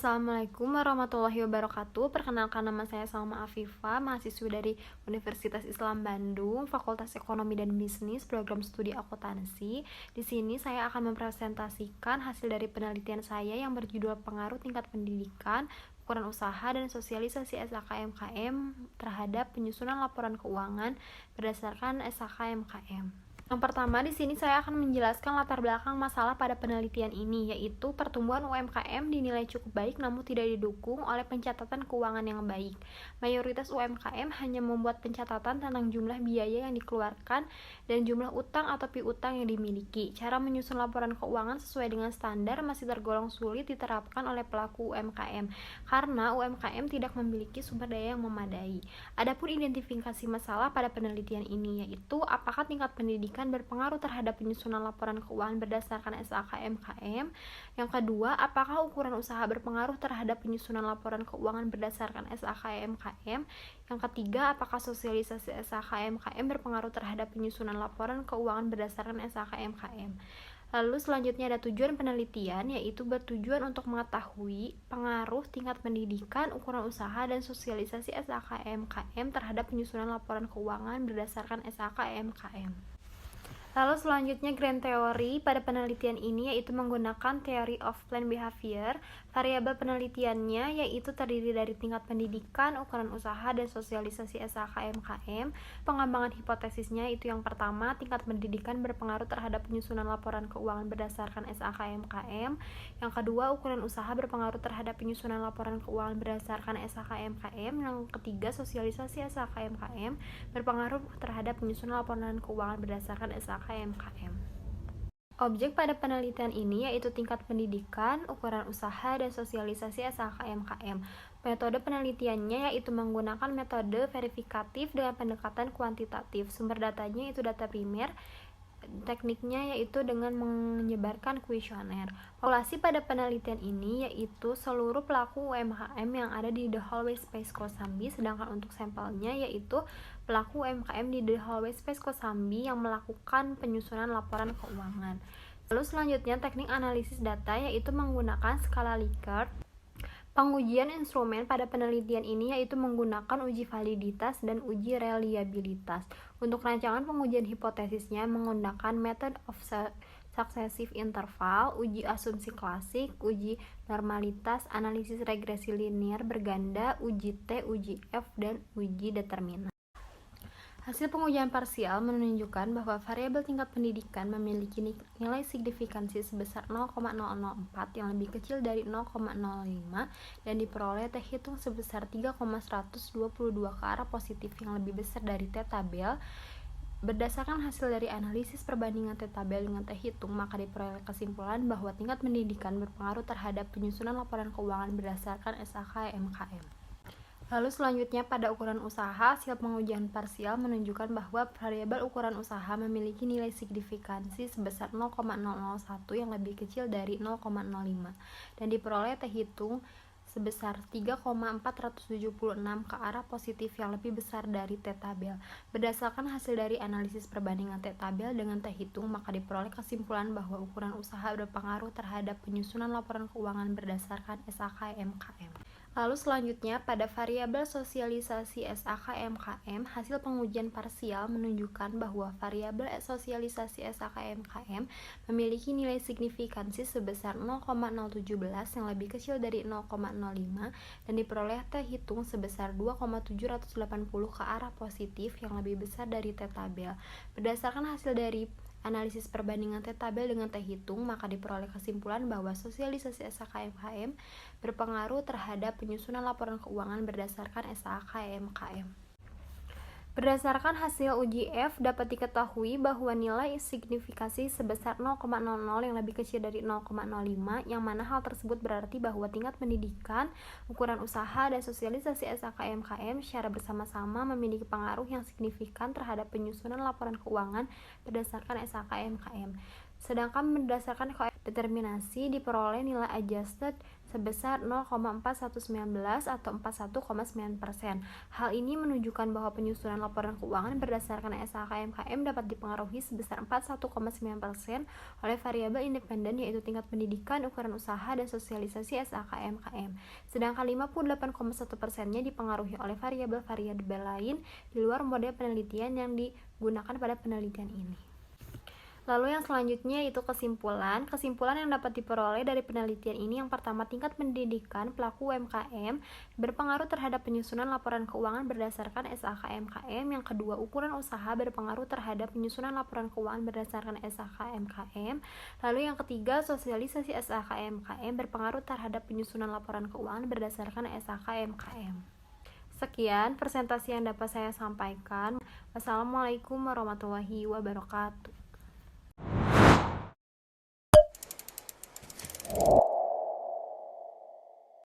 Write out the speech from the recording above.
Assalamualaikum warahmatullahi wabarakatuh. Perkenalkan, nama saya Salma Afifa, mahasiswi dari Universitas Islam Bandung, Fakultas Ekonomi dan Bisnis, program studi akuntansi. Di sini saya akan mempresentasikan hasil dari penelitian saya yang berjudul Pengaruh Tingkat Pendidikan, Ukuran Usaha dan Sosialisasi SHKMKM terhadap Penyusunan Laporan Keuangan berdasarkan SHKMKM. Yang pertama, di sini saya akan menjelaskan latar belakang masalah pada penelitian ini, yaitu pertumbuhan UMKM dinilai cukup baik namun tidak didukung oleh pencatatan keuangan yang baik. Mayoritas UMKM hanya membuat pencatatan tentang jumlah biaya yang dikeluarkan dan jumlah utang atau piutang yang dimiliki. Cara menyusun laporan keuangan sesuai dengan standar masih tergolong sulit diterapkan oleh pelaku UMKM karena UMKM tidak memiliki sumber daya yang memadai. Adapun identifikasi masalah pada penelitian ini, yaitu apakah tingkat pendidikan berpengaruh terhadap penyusunan laporan keuangan berdasarkan SHKMKM. Yang kedua, apakah ukuran usaha berpengaruh terhadap penyusunan laporan keuangan berdasarkan SHKMKM. Yang ketiga, apakah sosialisasi SHKMKM berpengaruh terhadap penyusunan laporan keuangan berdasarkan SHKMKM. Lalu selanjutnya ada tujuan penelitian, yaitu bertujuan untuk mengetahui pengaruh tingkat pendidikan, ukuran usaha, dan sosialisasi SHKMKM terhadap penyusunan laporan keuangan berdasarkan SHKMKM. Lalu selanjutnya grand theory pada penelitian ini, yaitu menggunakan theory of plan behavior. Variabel penelitiannya yaitu terdiri dari tingkat pendidikan, ukuran usaha, dan sosialisasi SHKMKM. Pengembangan hipotesisnya itu yang pertama, tingkat pendidikan berpengaruh terhadap penyusunan laporan keuangan berdasarkan SHKMKM. Yang kedua, ukuran usaha berpengaruh terhadap penyusunan laporan keuangan berdasarkan SHKMKM. Yang ketiga, sosialisasi SHKMKM berpengaruh terhadap penyusunan laporan keuangan berdasarkan SHKMKM. Objek pada penelitian ini yaitu tingkat pendidikan, ukuran usaha, dan sosialisasi SHKMKM. Metode penelitiannya yaitu menggunakan metode verifikatif dengan pendekatan kuantitatif. Sumber datanya itu data primer. Tekniknya yaitu dengan menyebarkan kuesioner. Populasi pada penelitian ini yaitu seluruh pelaku UMKM yang ada di The Hallway Space Kosambi, sedangkan untuk sampelnya yaitu pelaku UMKM di The Hallway Space Kosambi yang melakukan penyusunan laporan keuangan. Lalu selanjutnya teknik analisis data yaitu menggunakan skala Likert. Pengujian instrumen pada penelitian ini yaitu menggunakan uji validitas dan uji reliabilitas. Untuk rancangan pengujian hipotesisnya menggunakan method of successive interval, uji asumsi klasik, uji normalitas, analisis regresi linear berganda, uji T, uji F, dan uji determinan. Hasil pengujian parsial menunjukkan bahwa variabel tingkat pendidikan memiliki nilai signifikansi sebesar 0,004 yang lebih kecil dari 0,05 dan diperoleh T hitung sebesar 3,122 ke arah positif yang lebih besar dari T tabel. Berdasarkan hasil dari analisis perbandingan T tabel dengan T hitung, maka diperoleh kesimpulan bahwa tingkat pendidikan berpengaruh terhadap penyusunan laporan keuangan berdasarkan SHKMKM. Lalu selanjutnya pada ukuran usaha, hasil pengujian parsial menunjukkan bahwa variabel ukuran usaha memiliki nilai signifikansi sebesar 0,001 yang lebih kecil dari 0,05 dan diperoleh T hitung sebesar 3,476 ke arah positif yang lebih besar dari T tabel. Berdasarkan hasil dari analisis perbandingan T tabel dengan T hitung, maka diperoleh kesimpulan bahwa ukuran usaha berpengaruh terhadap penyusunan laporan keuangan berdasarkan SHKMKM. Lalu selanjutnya pada variabel sosialisasi SHKMKM, hasil pengujian parsial menunjukkan bahwa variabel sosialisasi SHKMKM memiliki nilai signifikansi sebesar 0,017 yang lebih kecil dari 0,05 dan diperoleh T hitung sebesar 2,780 ke arah positif yang lebih besar dari T tabel. Berdasarkan hasil dari analisis perbandingan T tabel dengan T hitung, maka diperoleh kesimpulan bahwa sosialisasi SHKMKM berpengaruh terhadap penyusunan laporan keuangan berdasarkan SHKMKM. Berdasarkan hasil uji F, dapat diketahui bahwa nilai signifikasi sebesar 0,00 yang lebih kecil dari 0,05, yang mana hal tersebut berarti bahwa tingkat pendidikan, ukuran usaha, dan sosialisasi SHKMKM secara bersama-sama memiliki pengaruh yang signifikan terhadap penyusunan laporan keuangan berdasarkan SHKMKM. Sedangkan berdasarkan determinasi diperoleh nilai adjusted sebesar 0,4119 atau 41,9%. Hal ini menunjukkan bahwa penyusunan laporan keuangan berdasarkan SHKMKM dapat dipengaruhi sebesar 41,9% oleh variabel independen, yaitu tingkat pendidikan, ukuran usaha, dan sosialisasi SHKMKM. Sedangkan 58,1%-nya dipengaruhi oleh variabel-variabel lain di luar model penelitian yang digunakan pada penelitian ini. Lalu yang selanjutnya itu kesimpulan. Kesimpulan yang dapat diperoleh dari penelitian ini, yang pertama, tingkat pendidikan pelaku UMKM berpengaruh terhadap penyusunan laporan keuangan berdasarkan SHKMKM. Yang kedua, ukuran usaha berpengaruh terhadap penyusunan laporan keuangan berdasarkan SHKMKM. Lalu yang ketiga, sosialisasi SHKMKM berpengaruh terhadap penyusunan laporan keuangan berdasarkan SHKMKM. Sekian presentasi yang dapat saya sampaikan. Wassalamualaikum warahmatullahi wabarakatuh.